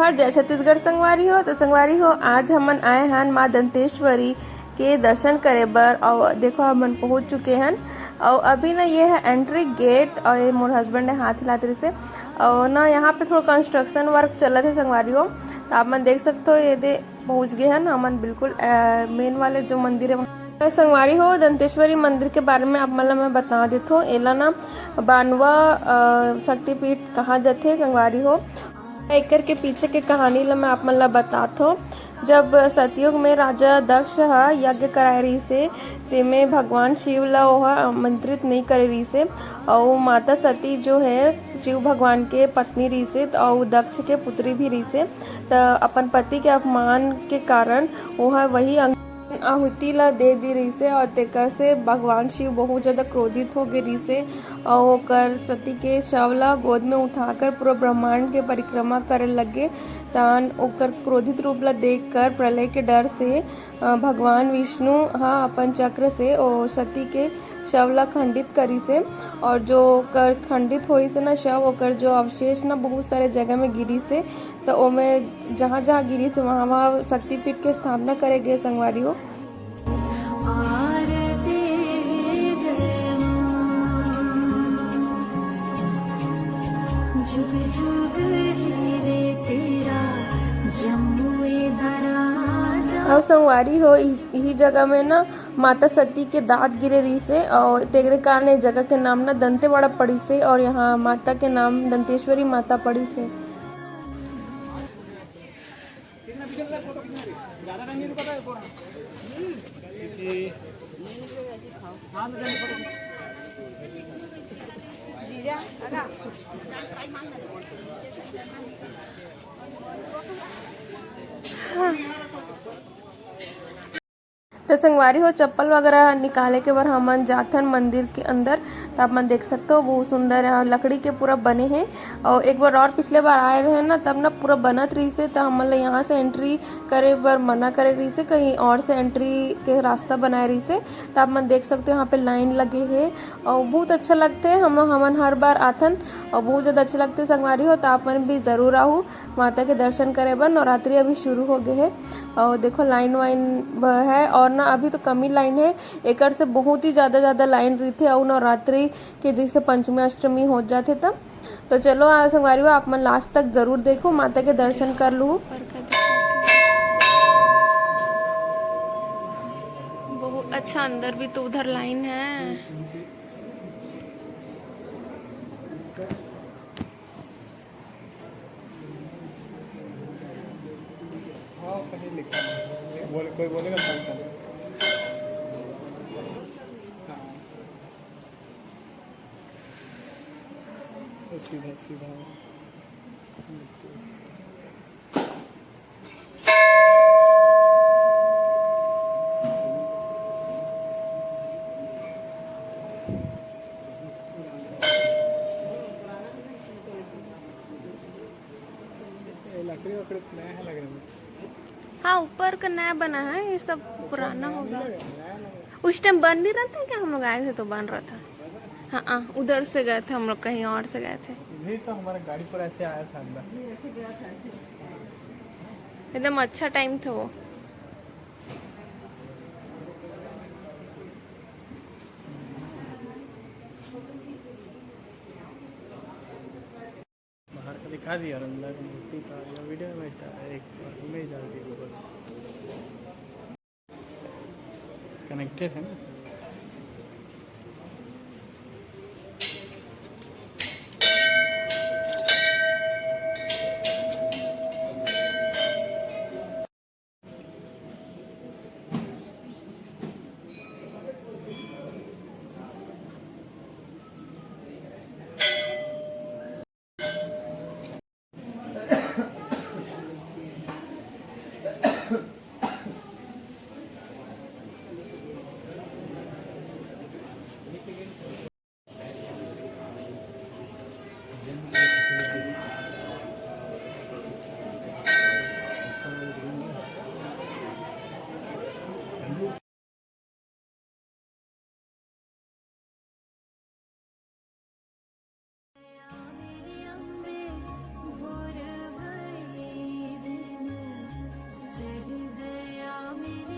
नमस्कार, जय छत्तीसगढ़ संगवारी हो। तो संगवारी हो, आज हमन आए हन माँ दंतेश्वरी के दर्शन करे बर। और देखो हमन पहुंच चुके हन। और अभी ना ये है एंट्री गेट। और ये मोर हस्बैंड ने हाथ हिलाते रही से। और ना यहाँ पे थोड़ा कंस्ट्रक्शन वर्क चलत है संगवारी हो। तो आप मन देख सकते हो, ये दे पहुँच गए हन हमन बिल्कुल मेन वाले जो मंदिर है। संगवारी हो, दंतेश्वरी मंदिर के बारे में आप मतलब मैं बता देता हूँ। एला ना 92 शक्तिपीठ कहा जाते संगवारी हो। एकर के पीछे के कहानी ला मैं आप मन ला बतात हो। जब सतयुग में राजा दक्ष ह यज्ञ कराए रही से तेमे भगवान शिव ला ओहा आमंत्रित नहीं करे रही से। और माता सती जो है शिव भगवान के पत्नी रही से और दक्ष के पुत्री भी रही से। तो अपन पति के अपमान के कारण ओहा वही आहुति ला दे दी रही से। और तेकर से भगवान शिव बहुत ज्यादा क्रोधित हो गए रही से। और ओकर सती के शव ला गोद में उठाकर पूरा ब्रह्मांड के परिक्रमा करे लगे। तान ओकर क्रोधित रूप ला देखकर प्रलय के डर से भगवान विष्णु अपन चक्र से ओ सती के शव ला खंडित करी से। और जो ओकर खंडित होई से ना शव, ओकर जो अवशेष ना बहुत सारे जगह में गिरी से। तो ओमे जहाँ जहाँ गिरी से वहाँ वहाँ शक्तिपीठ के स्थापना करे गए संगवारी हो। और संगवारी हो, यही जगह में ना माता सती के दांत गिरे रही से। और तेरे कारण जगह के नाम ना दंतेवाड़ा पड़ी से। और यहाँ माता के नाम दंतेश्वरी माता पड़ी से। तो संगवारी हो, चप्पल वगैरह निकाले के बाद हमन जाथन मंदिर के अंदर। तो आप मन देख सकते हो बहुत सुंदर है, लकड़ी के पूरा बने हैं। और एक बार और पिछले बार आए रहे ना तब ना पूरा बनत रही से। तो हमन यहाँ से एंट्री करे बर मना करे रही से, कहीं और से एंट्री के रास्ता बनाए रही से। तो आप मन देख सकते हो यहाँ पे लाइन लगे है और बहुत अच्छा लगते है। हमन हर बार आथन और बहुत ज्यादा अच्छे लगते संगवारी हो। तो आप मन भी जरूर आओ माता के दर्शन करे बर। नवरात्रि अभी शुरू हो गए है और देखो लाइन वाइन है। और ना अभी तो कम ही लाइन है, एकर से बहुत ही ज्यादा लाइन रही थी। और नवरात्रि के जैसे पंचमी अष्टमी हो जाते तब। तो चलो संगवारी आप मन लास्ट तक जरूर देखो, माता के दर्शन कर लूँ। बहुत अच्छा, अंदर भी तो उधर लाइन है। कोई बोलेगा सीधा सीधा लकड़ी वकड़ी नया है लग रहा है। हाँ, ऊपर का नया बना है, ये सब पुराना हो गया। उस टाइम बन नहीं रहा था क्या? हम लोग आए थे तो बन रहा था। हाँ, उधर से गए थे हम लोग, कहीं और से गए थे। नहीं तो हमारा गाड़ी पर ऐसे आया था अंदर। एकदम अच्छा टाइम था वो। बाहर का दिखा दिया और अंदर मूर्ति का या वीडियो में एक इमेज आ गई बस। कनेक्टेड है ना।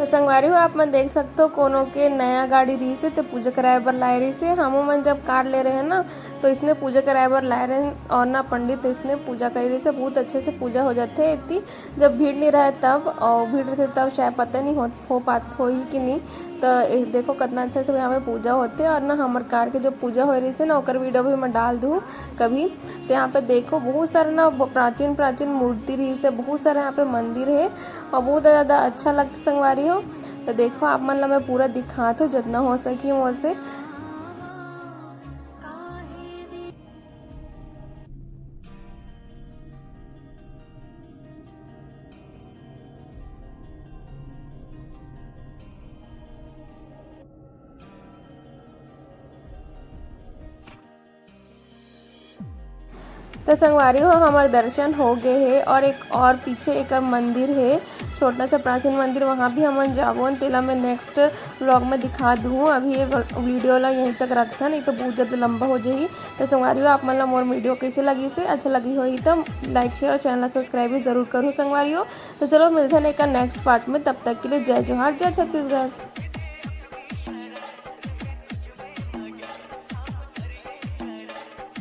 तो संगवारी हो आप मन देख सकते हो कोनो के नया गाड़ी रही से तो पूजा कराए बर लाए रही से। हम मन जब कार ले रहे हैं ना तो इसने पूजा कराए बर लाए रहे हैं और ना पंडित इसने पूजा करी रही से। बहुत अच्छे से पूजा हो जाते है इतनी जब भीड़ नहीं रहे तब, और भीड़ रहते तब शायद पता नहीं हो ही कि नहीं। तो देखो कितना अच्छे से यहाँ पे पूजा होते और ना हमारे कार के जो पूजा हो रही से ना ओकर वीडियो भी मैं डाल दूँ कभी। तो यहाँ पे देखो बहुत सारा ना प्राचीन प्राचीन मूर्ति रही से, बहुत सारा यहाँ पे मंदिर है और बहुत ज़्यादा अच्छा लगता संगवारी हो। तो देखो आप मन ला मैं पूरा दिखात हूँ जितना हो सकी वैसे। तो संगवारी हो हमारे दर्शन हो गए है और एक और पीछे एक मंदिर है छोटा सा प्राचीन मंदिर, वहाँ भी हम जाबो तेला मैं नेक्स्ट व्लॉग में दिखा दूँ। अभी ये वीडियो ला यहीं तक रखता नहीं तो बहुत ज़्यादा लंबा हो जाएगी। तो संगवारी हो आप मतलब मोर वीडियो कैसे लगी से अच्छा लगी हो तो लाइक शेयर और चैनल सब्सक्राइब भी जरूर करूँ संगवारी हो। तो चलो मिलते हैं एक नेक्स्ट पार्ट में, तब तक के लिए जय जोहार जय छत्तीसगढ़।